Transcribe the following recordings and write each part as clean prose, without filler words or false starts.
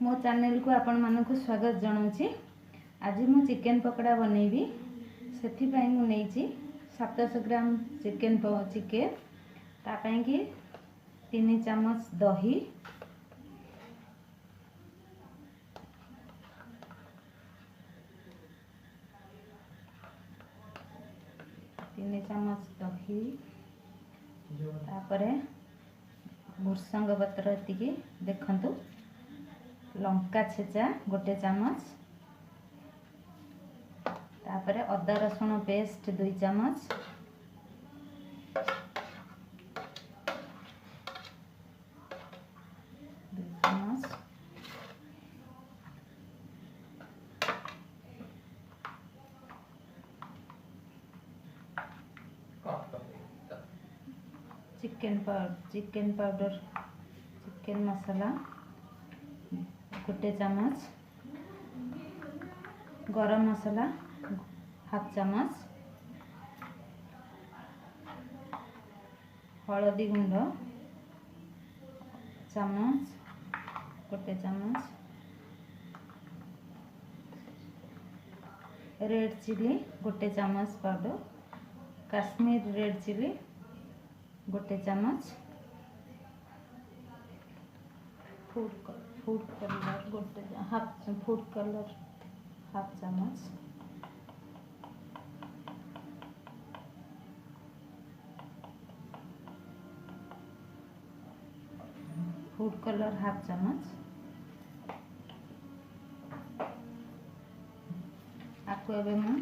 मो चैनल को आपण मानक स्वागत जनाऊँगी। आज मु चिकेन पकोड़ा बनैबी से मुझे 700 ग्राम चिकेन तापाई कि 3 चम्मच दही, 3 चम्मच दही तापरे भुर्संग पत्र एतिकी देखंतु, लंका छेचा 1 चम्मच, तापरे अदा रसुण पेस्ट 2 चम्मच, चिकेन पाउडर चिकेन मसाला 1 चम्मच, गरम मसाला हाफ चम्मच, हलदी गुंड चम्मच 1 चम्मच, रेड चिली 1 चम्मच पाउडर, काश्मीर रेड चिली 1 चम्मच, फूड कलर हाफ चम्मच, फूड कलर हाफ चम्मच। आपको एबे मैं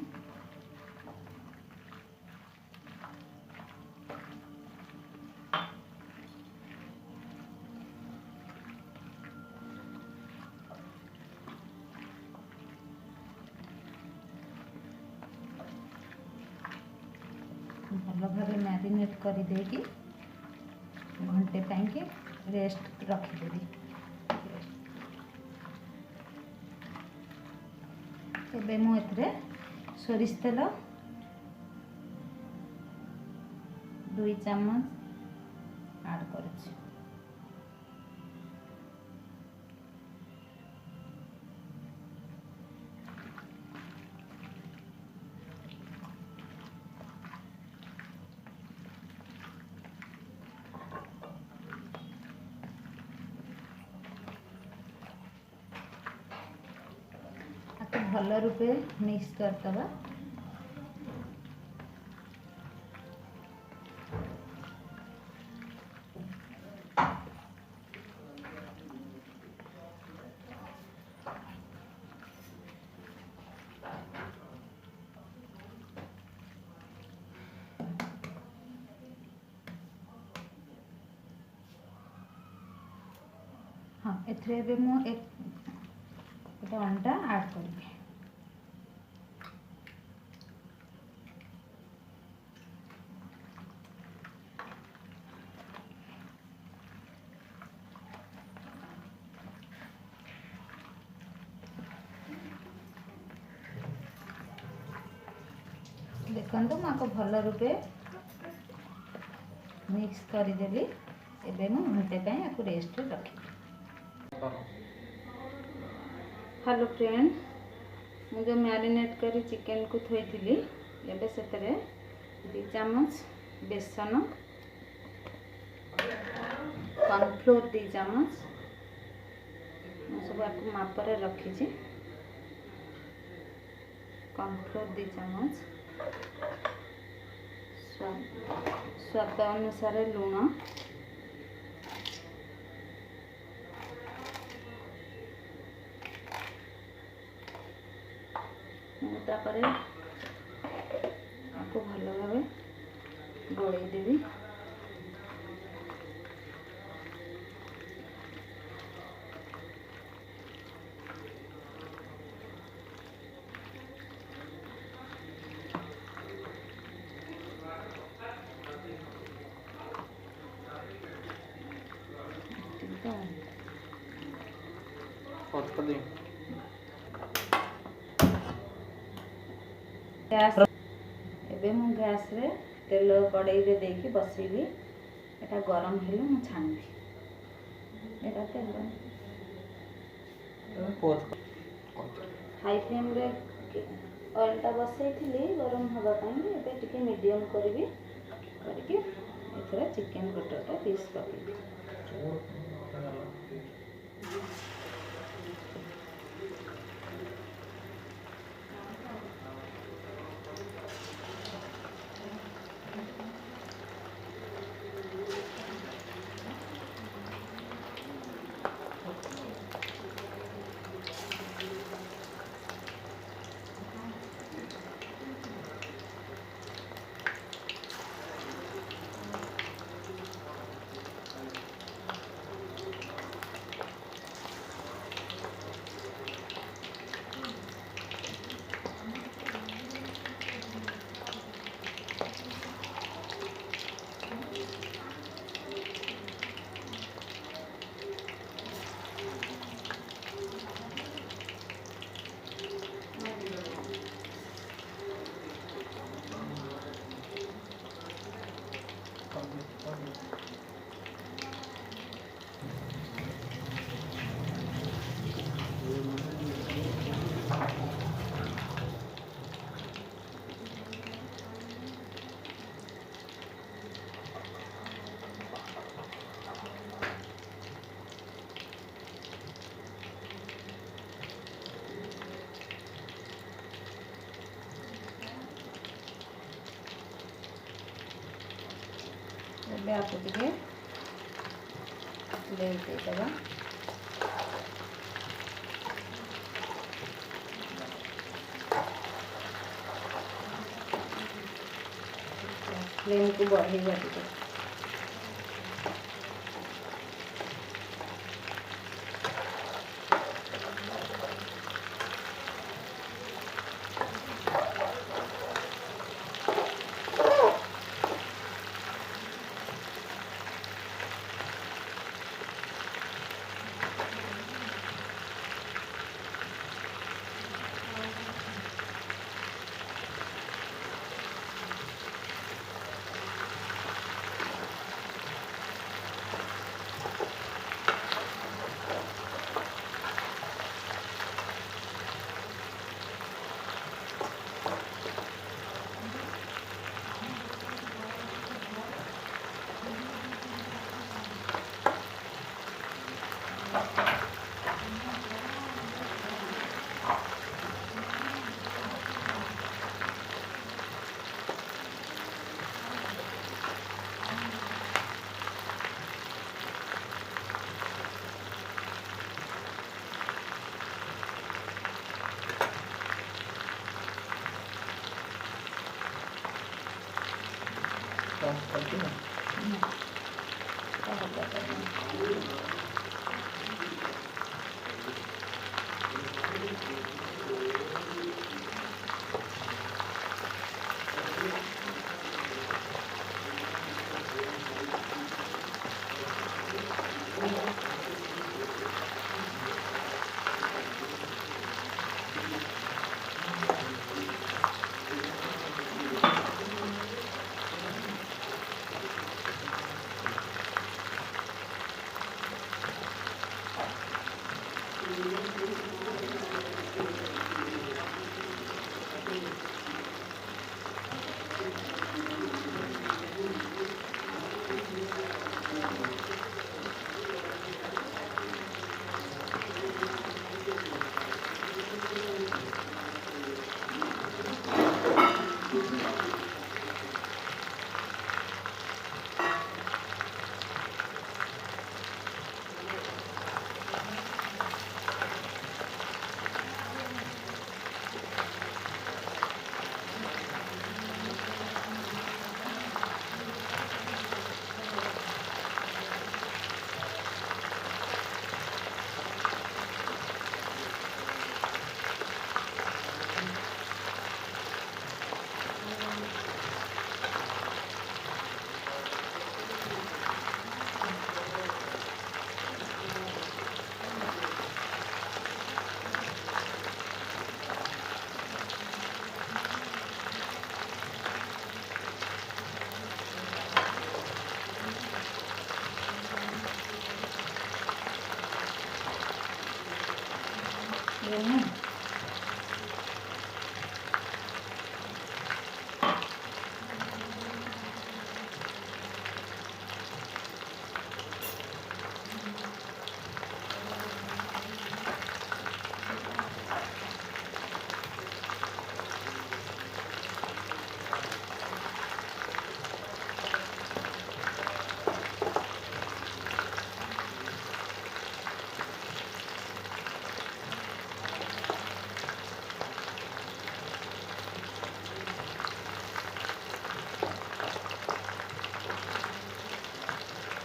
भल भाव मैरिनेट कर देगी घंटे पाई रेस्ट रखिदेवी। एबे मु एथरे सोरिष तेल 2 चम्मच ऐड करूँ। भल रूपे मिक्स करदबा। हाँ एथरे मु एक अंडा ऐड करी। देखो मुझे भल रूपे मिक्स करदेली। एबे मु घंटे आपको रेस्ट रखी। हेलो फ्रेंड, मुझे मैरिनेट करी चिकेन को थोड़ी एबे से 2 चम्मच बेसन, कॉर्नफ्लोर 2 चम्मच सब आपको मापर रखी। कॉर्नफ्लोर 2 चम्मच, स्वाद अनुसार लुण, तापरे आपको भल भाव गोलई देवी। गैस एबे मु गैस रे तेल कड़ाई रे देकी बसेबी। एटा गरम हेले मु छाणबी। एटा तेल हाई फ्लेम रे ऑयलटा बसैली गरम हाँवाई एवं टी मीडियम करी एथर चिकेन कटरटा पीस पकड़ी आपको टे देदेवा फ्लेम को बढ़ेगा टे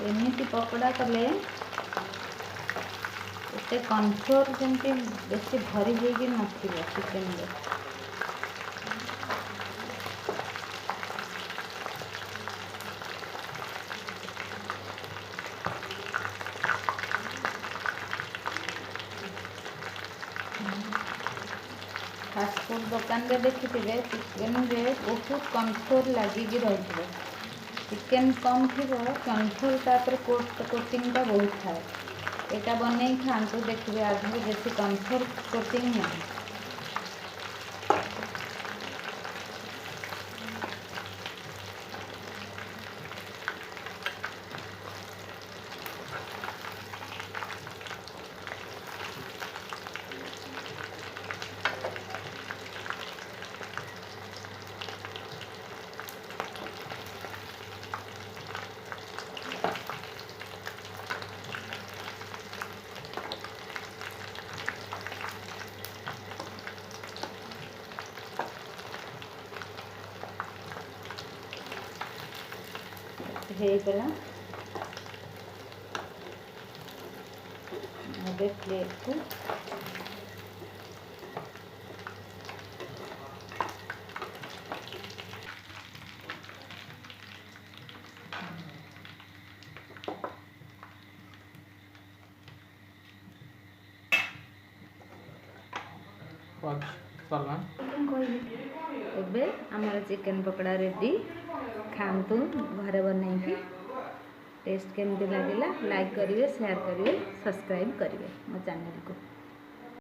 एमती पकोड़ा कले एते कॉर्नफ्लोर जमती बेसी भरी होगी नथिबो चिकन रे। फास्टफुड दुकान रे देखिथिबे चिकन रे बहुत कॉर्नफ्लोर लागिकी रही। चिकन कम थी कॉर्नफ्लोर तापर कोटिंग बहुत थाए। यहाँ बन खातु देखिए आज बेसी कॉर्नफ्लोर कोटिंग नहीं। ହେଇଗଲା ଏବେ ପ୍ଲେଟକୁ ଏବେ ଆମର ଚିକେन ପକୋड़ा रेडी खातु घरे बनैकी टेस्ट केमती लगिला लाइक करेंगे शेयर करेंगे सब्सक्राइब करेंगे मो चैनल को।